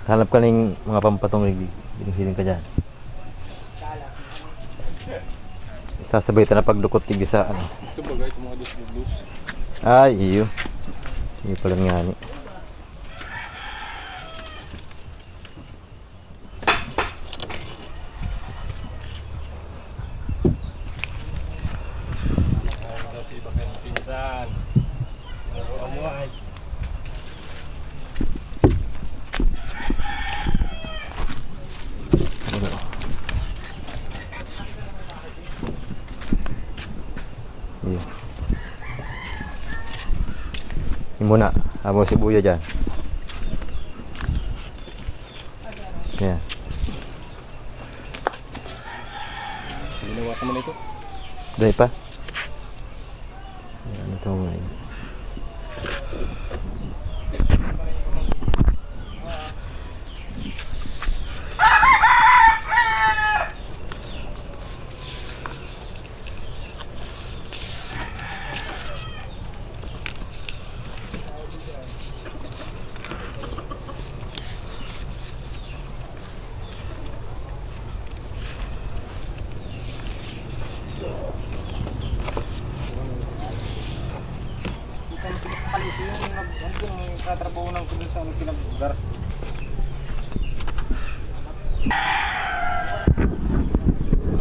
Hanap ka ng mga pampatong hiling ka dyan. Sasabay ito na pagdukot tigil sa ano. Ito bagay, ito mga dus-dus. Ay, iyo. Iyo pala nga ni. Muna, habang si Buya dyan. Yan. Ginawa ka mo na ito? Dahil pa? Yan, ito ngayon. Tatrabaho ng kung saan pinag-gar.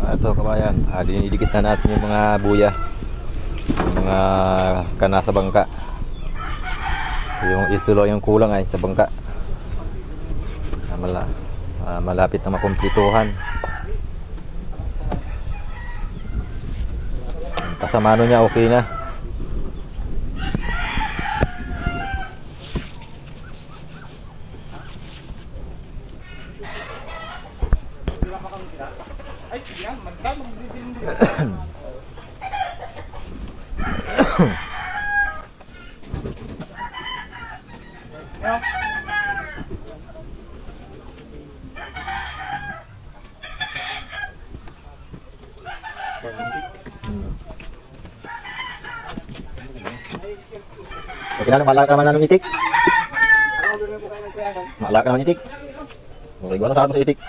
Ito kabayan, dinidikit na natin yung mga buya, yung mga kana sa bangka. Yung ito lang yung kulang ay sa bangka. Malapit na makumplituhan. Kasamano niya okay na. Okay na, malaka naman ng itik. Malaka naman itik. Okay, gano'n sahod mo sa itik?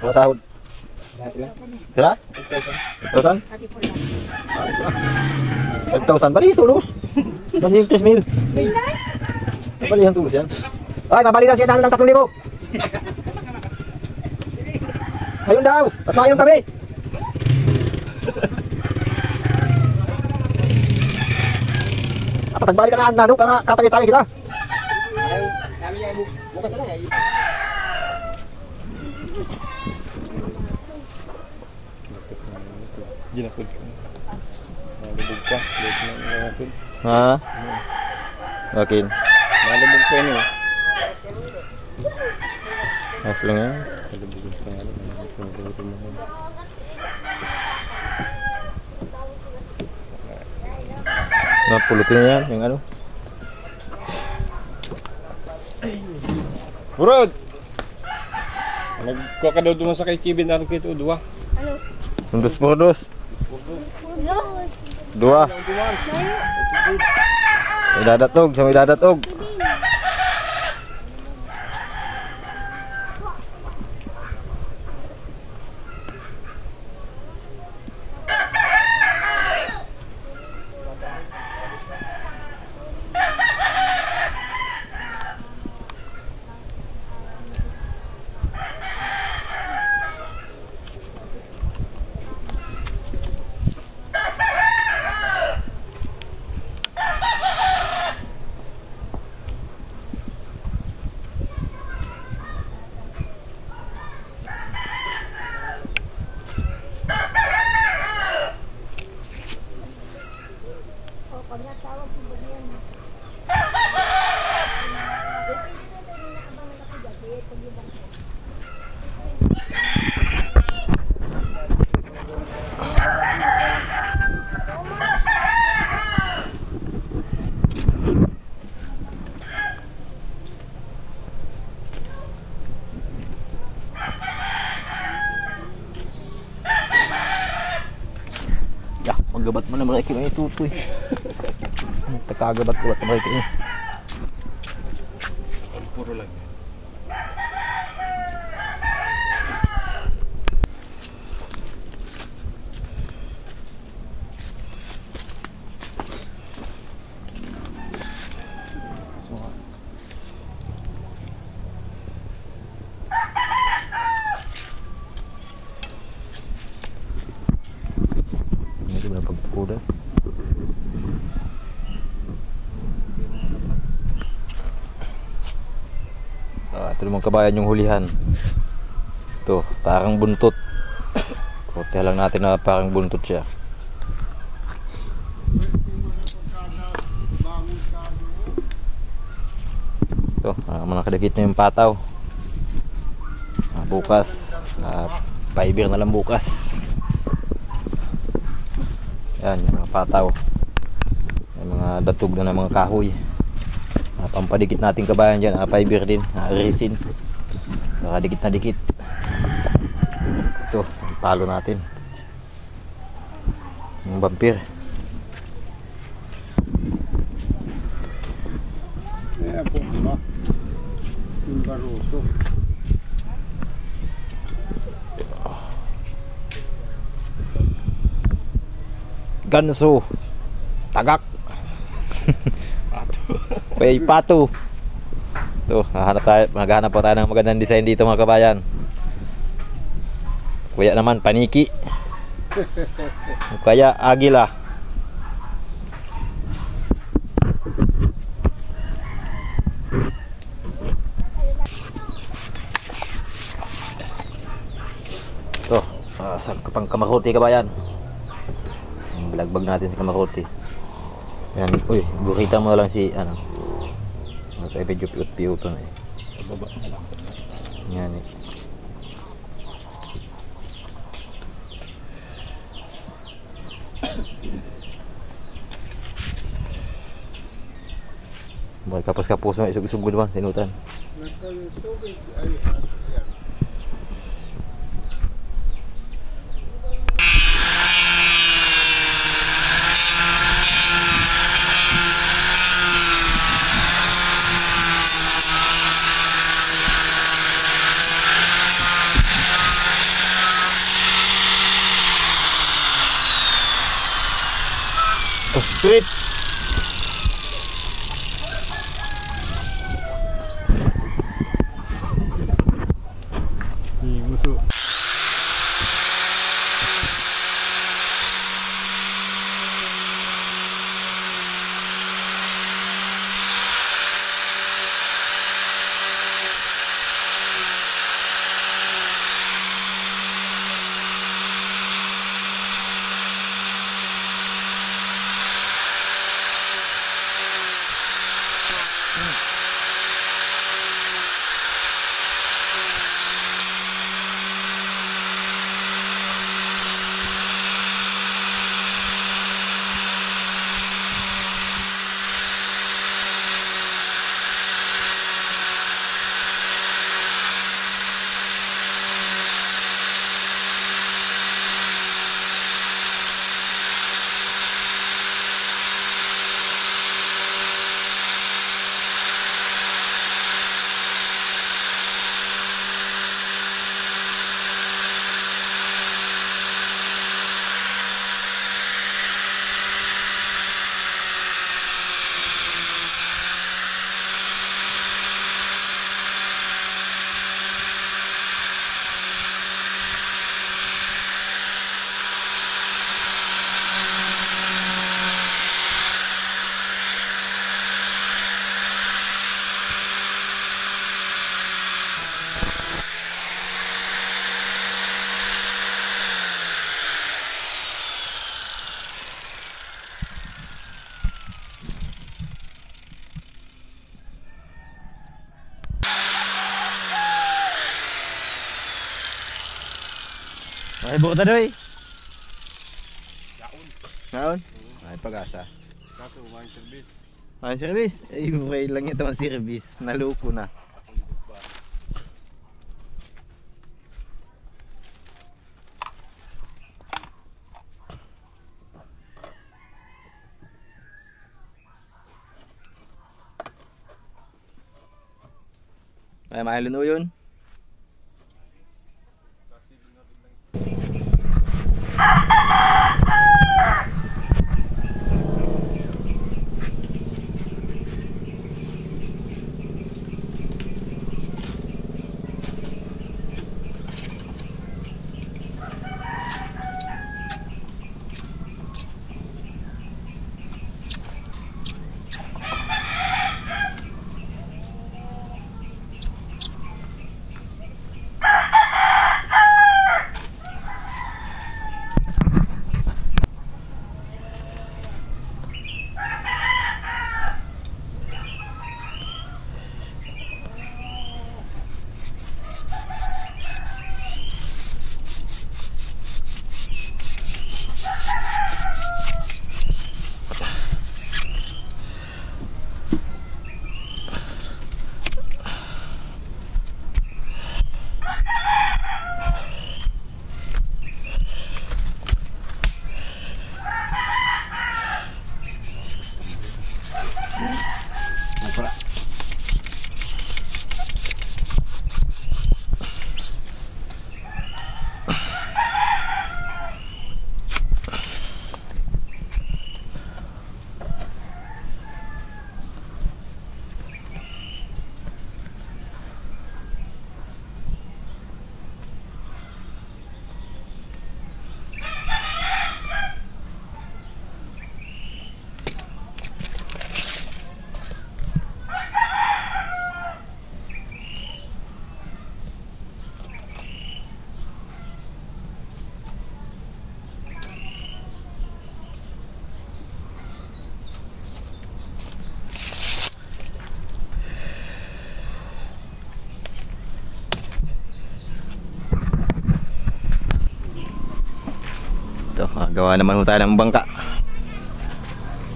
Gano'n sahod? Kira? 8,000? 8,000? Bali, tulos. Bali yung 3,000. Bali yung tulos yan. Ay, mabali na siya dahil ng 3,000. Ayun daw, at mayroon kami. Tagbalik ka na, ano, katagay-tagay kita. Kami yan, bukas na lang. Ginapod ka. Nalubog ka. Ha? Okay. Nalubog ka yun eh. Ayos lang yan. Nalubog ka nga lang. Napulutin na yan, yung ano. Burod! Nagkuha ka daw duman sa kay Kibin na ito, dua. Ano? Undos po, dos. Ulos. Dua. May dadatog, sa may dadatog. Gabat mo na mariki mo itutoy. Takagabat ko ba mariki mo? Puro lang. kabayan yung hulihan. Ito, parang buntot. Korte lang natin na parang buntot siya. Ito, mga kadagit na yung pataw. Bukas, fiber na lang bukas. Yan, yung mga pataw. Yung mga datog na ng mga kahoy. Pampadikit natin kabayan dyan, fiber din, resin. Nakadikit na dikit. Ito, ang palo natin. Yung vampir. Kaya po ba? Yung baruto. Ganso. Tagak. Pay pato. Ito, maghanap po tayo ng magandang design dito mga kabayan. Kuya naman, paniki. Kaya agila. Ito, sa pang kamaruti kabayan. Balagbag natin sa kamaruti. Yan, uy, bukita mo na lang si ano. Ito ay medyo piut-piuto na eh. Baba na lang. Yan eh. Bakit kapos-kapos na isog-isog mo naman, sinutan. Nasa yung tubig ay yan. Sweet! Musuh. Ay, buka doy. Naon? Ay, pag-asa. Kaso, wine service. Ay, service. Ay, okay lang ito ang service. Naluko na. Ay, mahalin o yun. Gawa naman ho tayo ng bangka.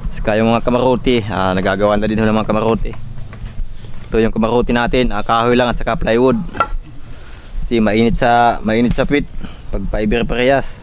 Saka yung mga kamaruti, nagagawa na din ho ng mga kamaruti. Ito yung kamaruti natin, kahoy lang at saka plywood. Kasi mainit sa pit pag fiber parehas.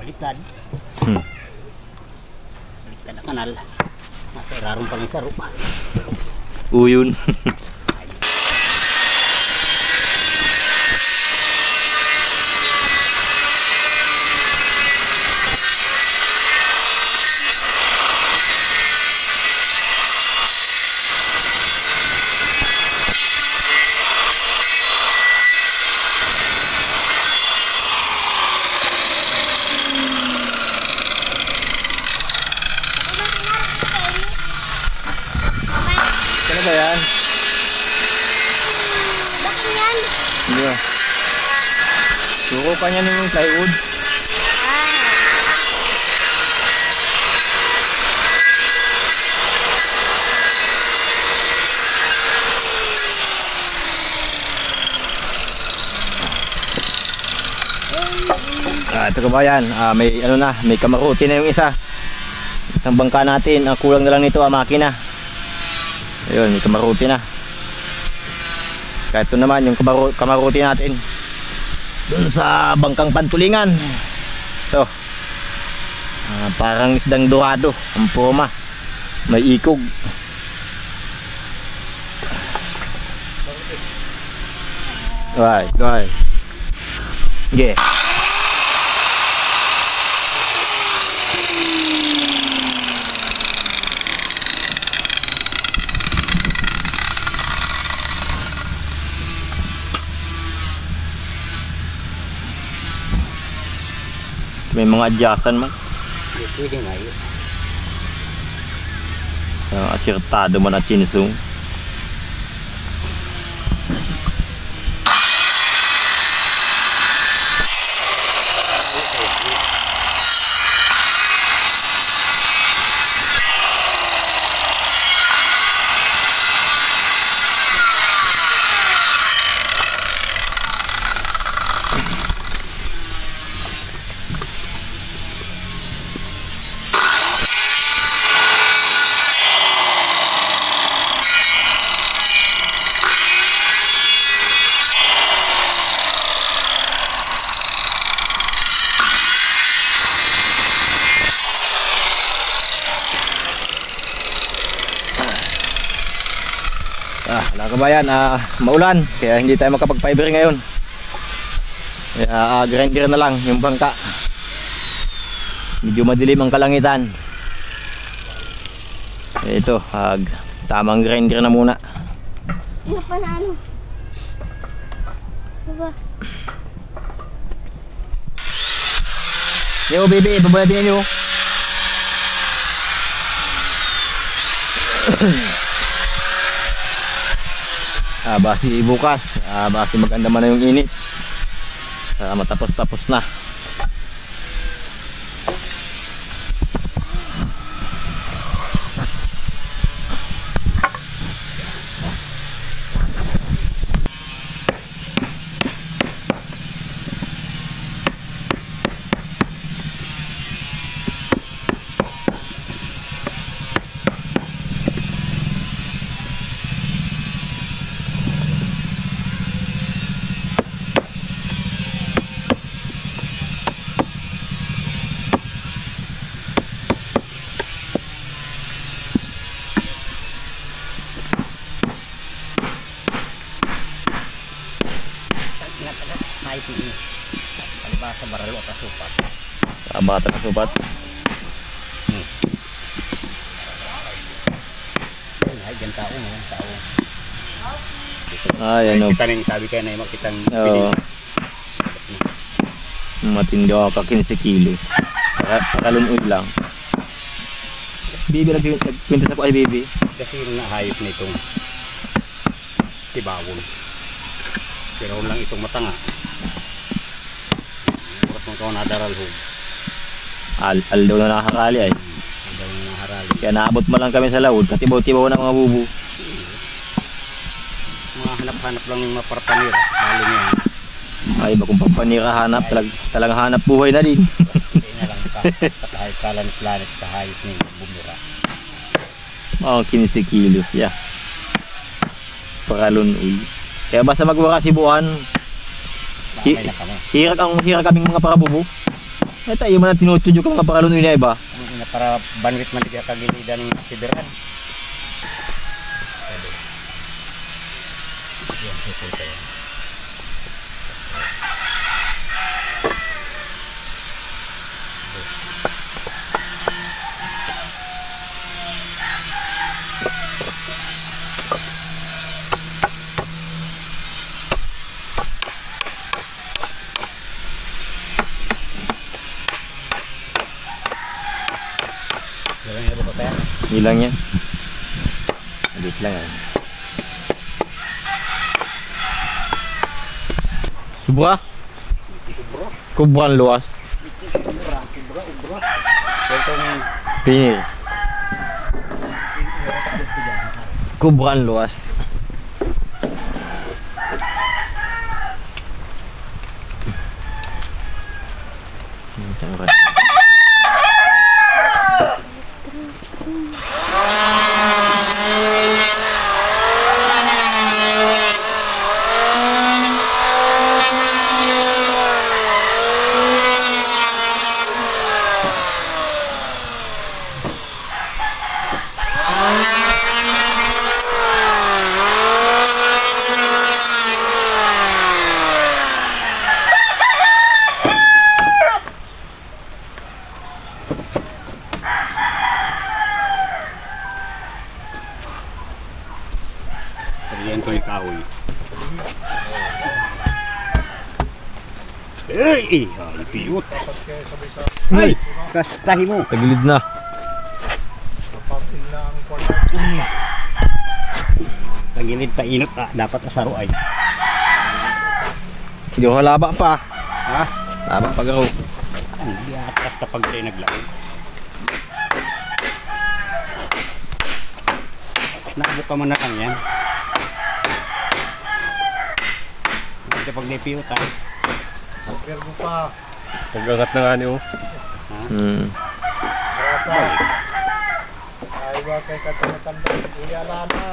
Baliktad. Baliktad na kanal. Nasa irarong pang isaro. Uyun. Ano ba yan? Bakit yan? Hindi. Suro pa niya yung plywood. Ito kabayan, may ano na, may kamaruti na yung isa. Isang bangka natin, kulang na lang nito makina. Ayun, may kamaruti na. Kahit ito naman yung kamaruti natin dun sa bangkang pantulingan. Ito, parang isdang dorado, ang poma, may ikog. Right. Okay. May mga adyasan man. Pwede nga yun. Asirtado man at chinsung. Mga kabayan, maulan kaya hindi tayo makapag-fiber ngayon. Kaya grinder na lang yung bangka. Medyo madilim ang kalangitan. Ito, tamang grinder na muna. Ano pa na ano? Diba? Yo, baby, babayatin nyo. Basi bukas. Basi mag-andaman na yung init. Matapos-tapos na. Ayos ini. Albasa baralo at asupat. Bata na supat. Ay, gan tao ngayon, tao. Ay, ano. Kita rin sabi kayo na makitang Oo. Matindi ako ka 15 kilos. Kalunoy lang. Bibi, nagkwintas ako ay Bibi. kasi yung nahayop na itong tibawon. Pero lang itong matanga. Oras mo ito nadaral ho. Aldaw na nakakali ay. Aldaw na naharali. Kaya naabot mo lang kami sa laod. Katibaw-tibaw na mga bubu. Mga hanap-hanap lang yung mapartanir. Lalo niya. Ay, ba kung papanira hanap, talagang hanap buhay na din. Hindi na lang kahit kalanit-lanit sa hayop niya bumira. Mga 15 kilos, yeah. Paralunoy. Kaya basta magwakasibuan, Bakay na kami. hirak kaming mga parabubu. Eh tayo man na tinutudyo ka mga paralunoy na iba. Ang ina para banwit man tiga kagilida ng siberan. Yan, pupunta yan. Galing na ba kaya? Ilang yan. Alit lang yan. Subra? Kubran luas. Ubra. Itong Pinir. Kubran luas. Pagyan ko yung kahoy. Ay! Ay, piyot! Ay! Kastahi mo! Tagilid na. Tagilid pa inot dapat asaro ay. Hindi ko halaba pa. Ha? Laba pa garo. Hindi atas kapag tayo naglaon. Nakabuka mo na lang yan. Hindi pag napiyot ay. Pero pa, Pag-angat na nga niyo. Balik. ay ba kay katang-tanda, kuya Lana.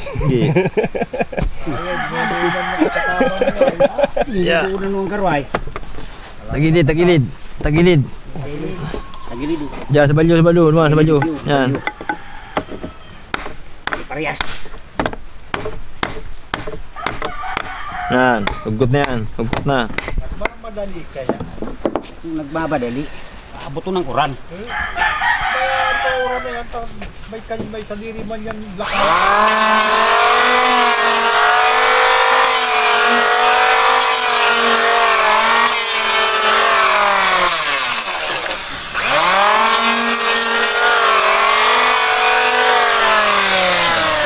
Sige. Yeah. Una nung karway. Tagilid, tagilid. Tagilid. Tagilid. Diyan sa balyo, sa balyo. Sa balyo. Yan. Parehas. Yan. Hugot na yan. Hugot na. nagmamadali kaya. Kung nagmamadali, aabuto ng uran. Kaya maura na yan, may saliri man yan lakas.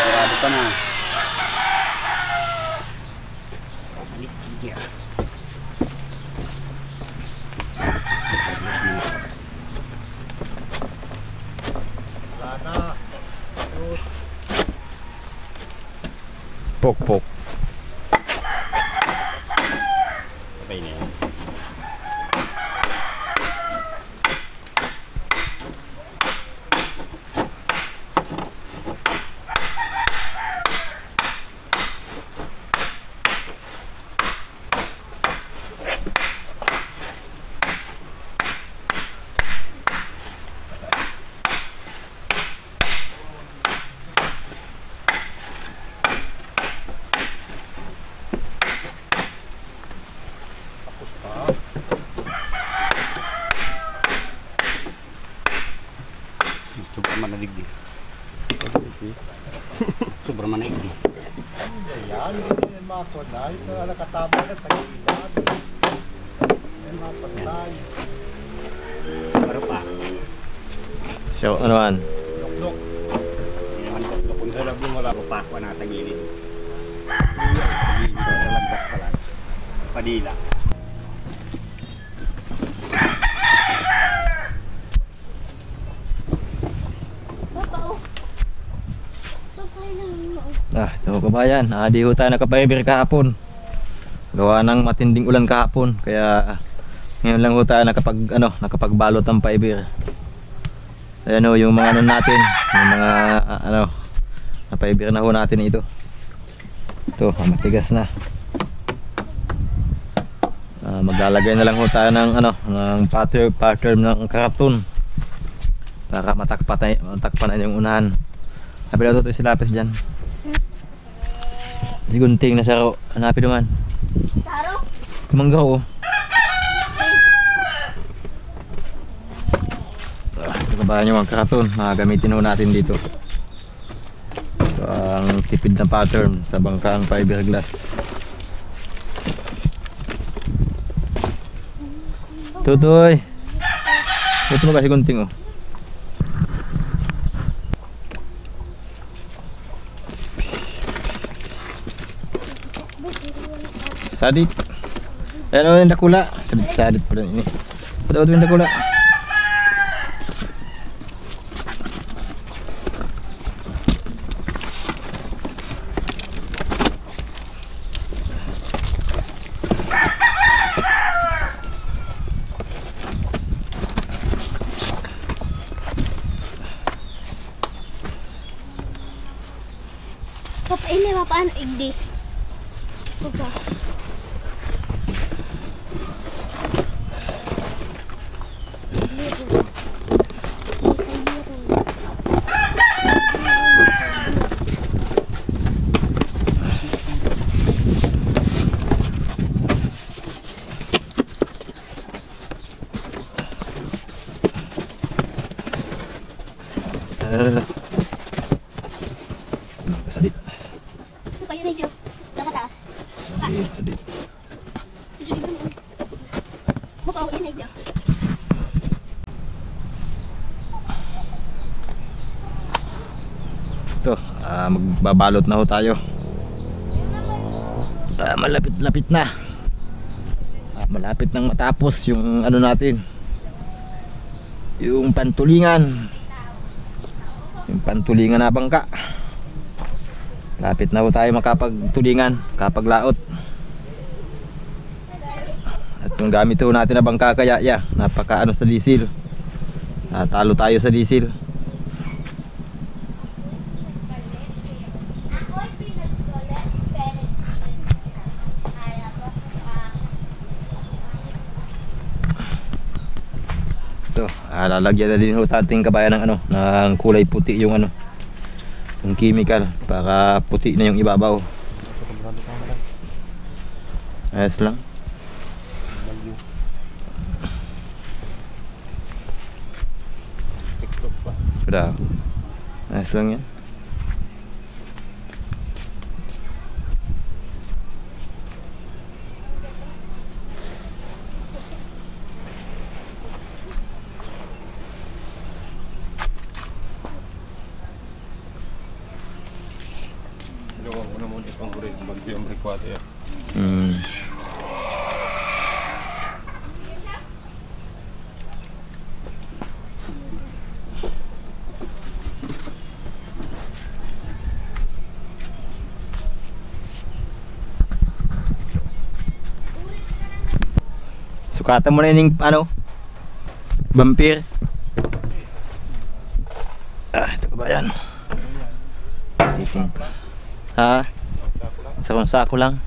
Sigurado ka na. Wala na. Shoot. Pok pok. Okay na yan. Sobrang manalig din. Sobrang manalig din. Ayan, hindi yan makunay. Kaya nakatama na, tag-ilan. Yan mapatay. Pero pa, So, ano man? Lok-lok. hindi naman ito. Kung sa labo wala ko pa, wala sa gilid. Sa lagdas pa lang. Padila. Papa, oh. Papa, Ito kabayan, di ho tayo nakapaibir kahapon. Gawa ng matinding ulan kahapon, kaya ngayon lang ho tayo nakapagbalot ng paibir. Ayan ho, yung mga ano natin, yung mga napaibir na ho natin ito. Ito, matigas na. Maglalagay na lang ho tayo ng ng pattern ng karton para matakpan na yung unahan. Habi daw ito si Lapis dyan. Si Gunting na saro. Hanapin naman. Taro? Kumanggaw oh. Ito kabahan yung mga karton. Gamitin ho natin dito. Ito ang tipid na pattern sa bangkang fiberglass. Tutoy! Ito mo kasi Gunting oh. Sadit. Ayan o yung dakula. Sadit pa rin ini. Patawa ito yung dakula. Papa, ini paano igdi? Papa. Sadit. Kayo na yun. Nakataas. Sadit. Sige mo. Mukha ko inay dyan. Ito, magbabalot na ho tayo. Malapit-lapit na. Malapit nang matapos yung ano natin. Yung pantulingan. Yung pantulingan na bangka. Lapit na ho tayo makapagtulingan, kapaglaot. At yung gamit ho natin na bangka kaya napaka sa diesel. Talo tayo sa diesel. Ito, lalagyan na din ho ating kabayan ng ng kulay puti yung yung chemical para puti na yung ibabaw. Ayos lang. Kuda. Ayos lang yan. Ginawa ko naman itong break. Bagyo ang break water. Sukatan mo na yung ano, vampir. Ito ba yan? Titing. Ha? Sakong-sako lang.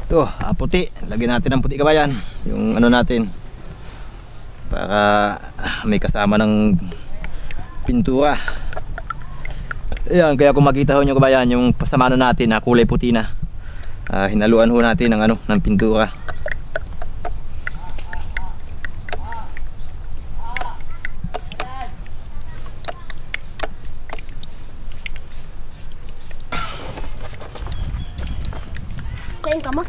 Ito, puti. Lagyan natin ng puti kabayan. Yung ano natin. Para may kasama ng pintura. Ayan, kaya kung makita ho nyo kabayan, yung pasamano natin na kulay puti na. Hinaluan ho natin ng ano, ng pintura. Saan ka mo?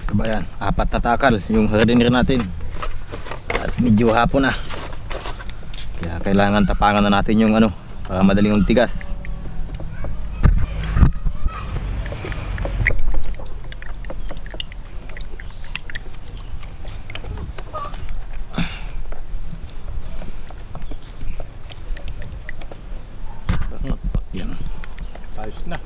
Kabayan, 4 na takal yung hardenir natin. At medyo hapon na. Kaya kailangan tapangan na natin yung ano, para madaling yung tigas. Yan. Ayos na.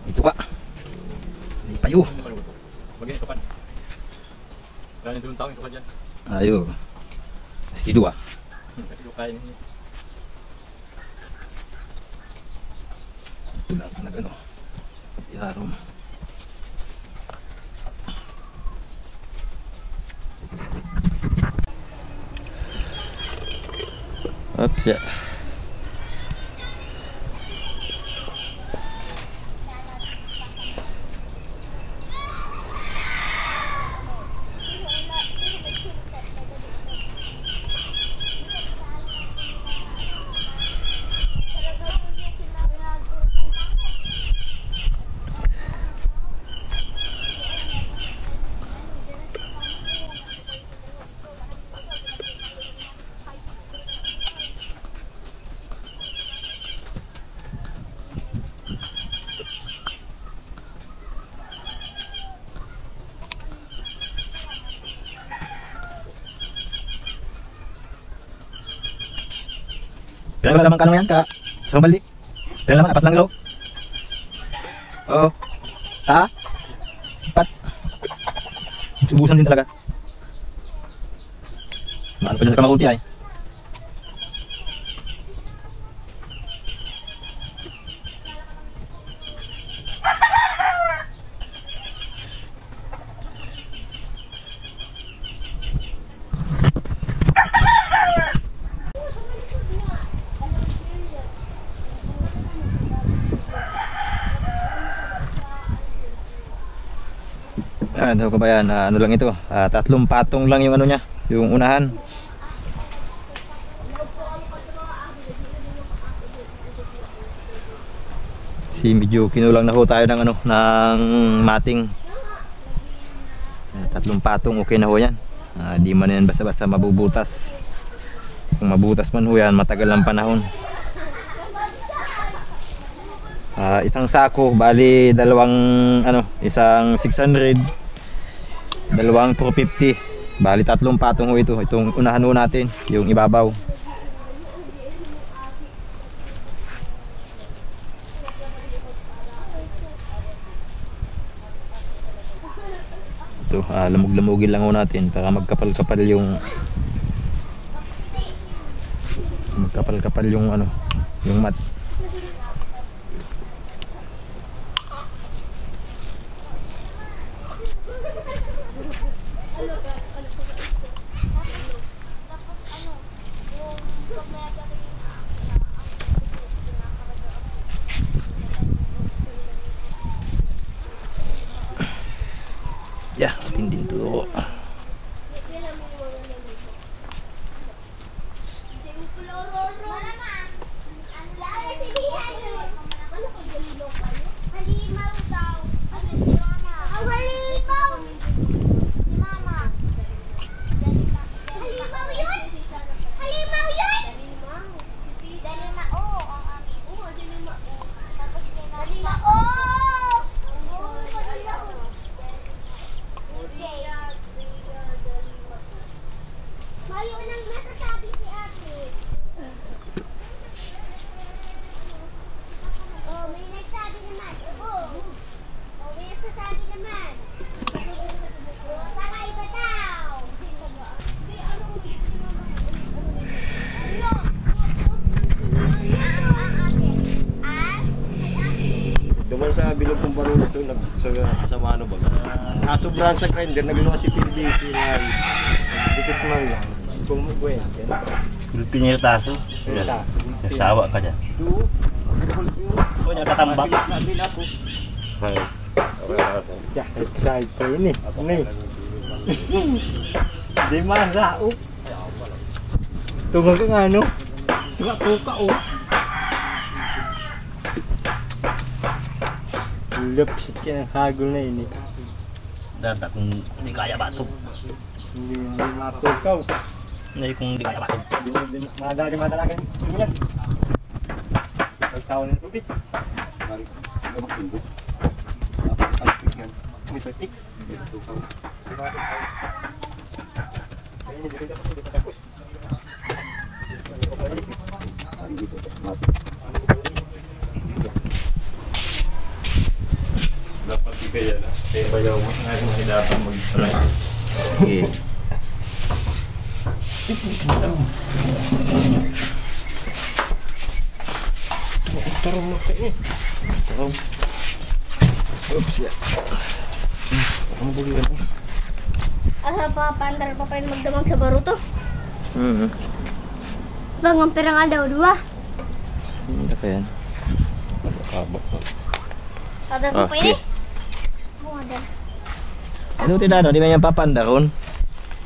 Ito ka. Ay payo. Bagay ito kan. Kaya doon tao ito kan dyan. Ayo. Meski dua. Ito kain niya. Ito lang na gano. Yarom. Oops ya. Pero wala lamang kanong yan ka. Sa balik. Pero laman, 4 lang ilaw. Oo. Ha? 4. Subusan din talaga. Maano pa dyan sa kamakunti ay. Ito kabayan, ano lang ito, 3 patong lang yung ano nya, yung unahan. Medyo kinulang na ho tayo ng ano, ng mating. 3 patong okay na ho yan. Di man yan basta-basta mabubutas. Kung mabutas man ho yan, matagal ang panahon. Isang sako, bali dalawang ano, isang 600, dalawang 450, bali 3 patong ho ito. Itong unahan ho natin, yung ibabaw. ito, lamog-lamugin lang ho natin para magkapal-kapal yung ano, yung mat. Ya, tindin to. Duman sa bilog kong barulong ito, sa ano ba? Sobrang sa grinder, nagluwa si PDC na dikit mo lang. Kumukuhin. Pinir taso. Nasawa ka dyan. O, nakatambak. Hay. Excited pa yun eh. Di masa oh. Tunga ka nga no? Tunga tuka oh. Lupsit yan ang hagol na yun eh. Data kung hindi kaya bato. Hindi matukaw. Hindi kung hindi kaya bato. Madalagin. Simulan. Pagtaon ng tubig. Misotik. Dapat kaya na. Kaya bayaw mo. Ngayon mahirapan mag-try. Okay. Tarong mo kayo eh. Tarong. Oops. Ang buliran mo. Asa pa, paandar pa pa rin magdamag sa baruto. Bang, ang pera nga daw, dua. Hindi ka yan. Kabak. Kadar pa pa ini. Oh, ada. Ito tidak di ba yung papanda ron?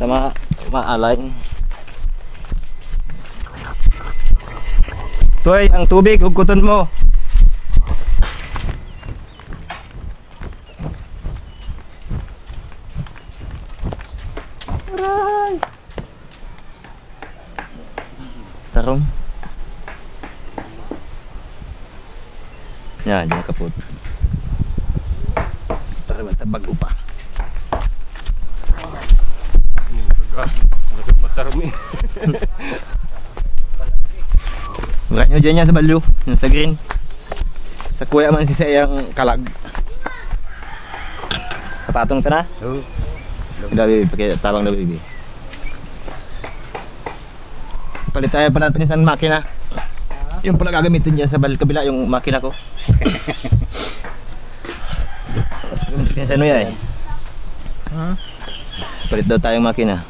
Tama, maalay. Toy, ang tubig, hugutin mo. Aray. Tarong. Yan, yung kaput. Tarong, matabag upa. Matarmi. Bukan nyo dyan yan sa balyo, yung sa green. Sa kuya man si sayang kalag. Kapatong ka na? Oo. Udah baby, pakai tabang dah baby. Palit tayo pala pinisan makina. Yung pala gagamitin dyan sa kabila yung makina ko. Pinisan mo yan eh. Palit daw tayong makina.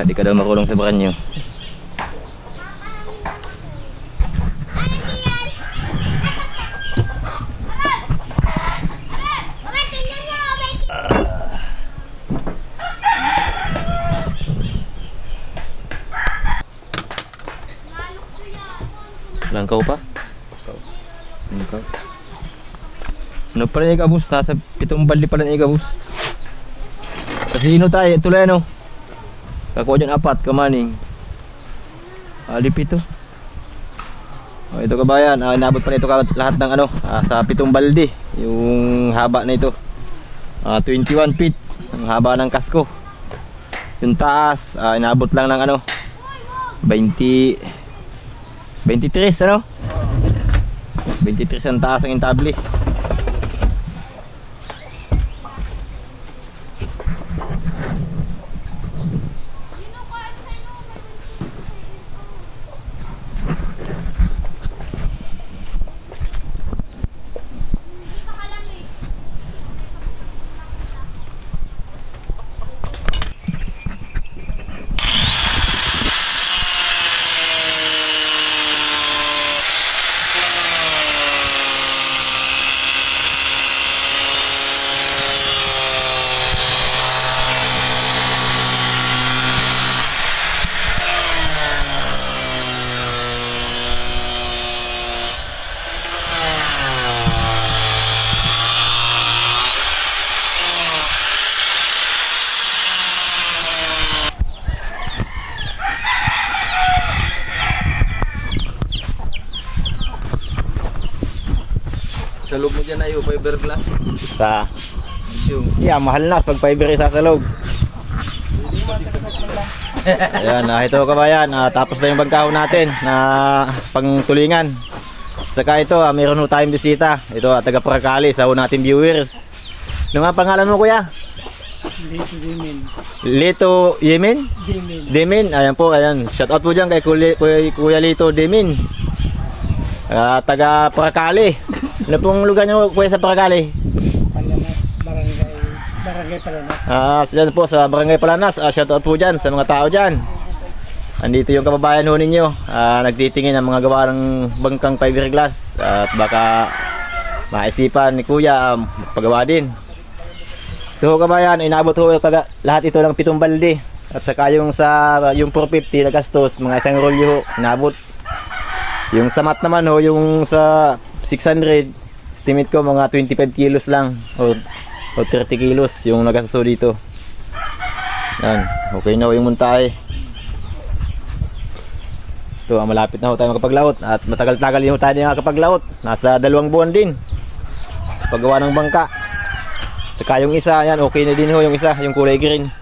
Di ka daw makulong sa baranyo. Langkaw pa? Langkaw. Ano pa rin ikabus? Nasa 7 baldi pa rin ikabus. Kasi sino tayo? Tuloy ano? Kakuha dyan 4 kamaning. Lipit to. Ito kabayan, inabot pa nito lahat ng ano, sa 7 baldi. Yung haba na ito. 21 feet ang haba ng kasko. Yung taas, inabot lang ng ano, 23 ano? 23 ang taas ang intabli. dyan ay fiberglass. Sa, Yung yeah, mahal na pag fiber isasalog. Ayan, ito kabayan, tapos na yung bagkahon natin na pangtulingan. Saka ito, mayroon ho tayong bisita. Ito, taga Paracali, sa natin viewers. Ano nga pangalan mo, kuya? Lito Dimin. Lito Yemin? Dimin. Demin, ayan po, ayan. Shout out po dyan kay Kuya Lito Demin. Taga Paracali. Ano pong lugar nyo, kuya, sa Paracali? Palanas, Barangay Palanas. Yan po sa Barangay Palanas. Shout out po dyan sa mga tao dyan. Andito yung kababayan ho ninyo. Nagtitingin ng mga gawa ng bangkang fiberglass. At baka maisipan ni kuya paggawa din. Ito kabayan, inabot ho lahat ito ng 7 balde. At saka yung 450 na gastos, mga isang rolyo ho, inabot. Yung sa mat naman ho, yung sa 600, estimate ko mga 25 kilos lang o 30 kilos yung nagasaso dito. Yan, okay na ho yung muntahe. Ito, malapit na ho tayo makapaglaot. At matagal-tagal din ho tayo makapaglaot. Nasa 2 buwan din paggawa ng bangka. Saka yung isa, yan, okay na din ho yung isa, yung kulay green.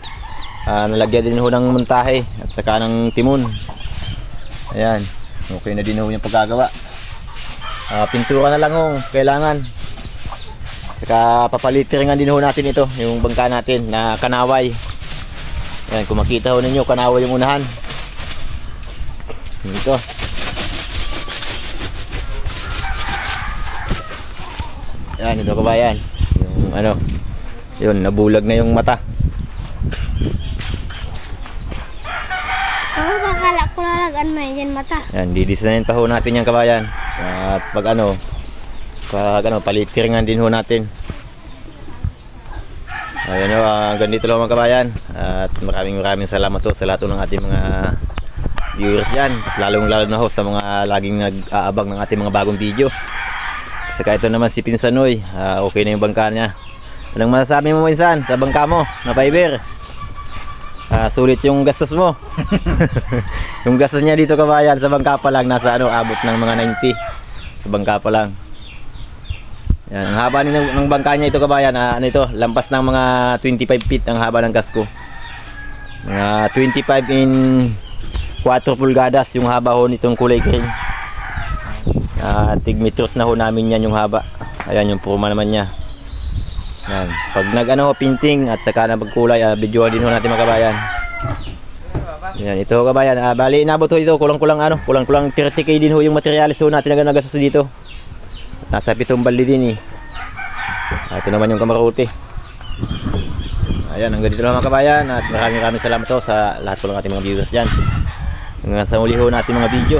Nalagyan din ho ng muntahe at saka ng timon. Ayan, okay na din ho yung paggagawa. Pintura na lang ho, kailangan. Saka papalitiringan din ho natin ito, yung bangka natin na kanaway. Ayan, kung makita ho ninyo, kanaway yung unahan. Ito. Ayan, ito kabayan. Yung ano, yun, nabulag na yung mata. Akala ko nalagaan mo yan mata. Yan, didesignin pa ho natin yung kabayan. At pag palitiringan din ho natin. Ayan o, hanggang dito lang mga kabayan. At maraming salamat ho sa lahat ng ating mga viewers dyan. At lalong lalo na ho sa mga laging nag-aabang ng ating mga bagong video. Saka ito naman si Pinsanoy, okay na yung bangka niya. Anong masasabi mo minsan sa bangka mo na fiber? Sulit yung gastos mo. Yung gastos niya dito kabayan sa bangka pa lang nasa abot ng mga 90 sa bangka pa lang. Yan, ang haba ng bangka niya ito kabayan, lampas ng mga 25 feet ang haba ng kasko. Mga 25 in 4 pulgadas yung haba ho nitong kulay green. Tigmetros na ho namin yan yung haba. Ayan yung purma naman niya. Yan. Pag painting at saka na pagkulay, videoan din ho natin mga kabayan. Yan, ito kabayan, bali inabot ho ito, kulang-kulang 30k din ho yung materialis ho natin na nagasos dito. Nasa 7 balde din eh. Ito naman yung kamarote. Ayan, hanggang dito lang mga kabayan. At maraming salamat ho sa lahat po ng ating mga viewers dyan. Hanggang sa muli ho natin mga video.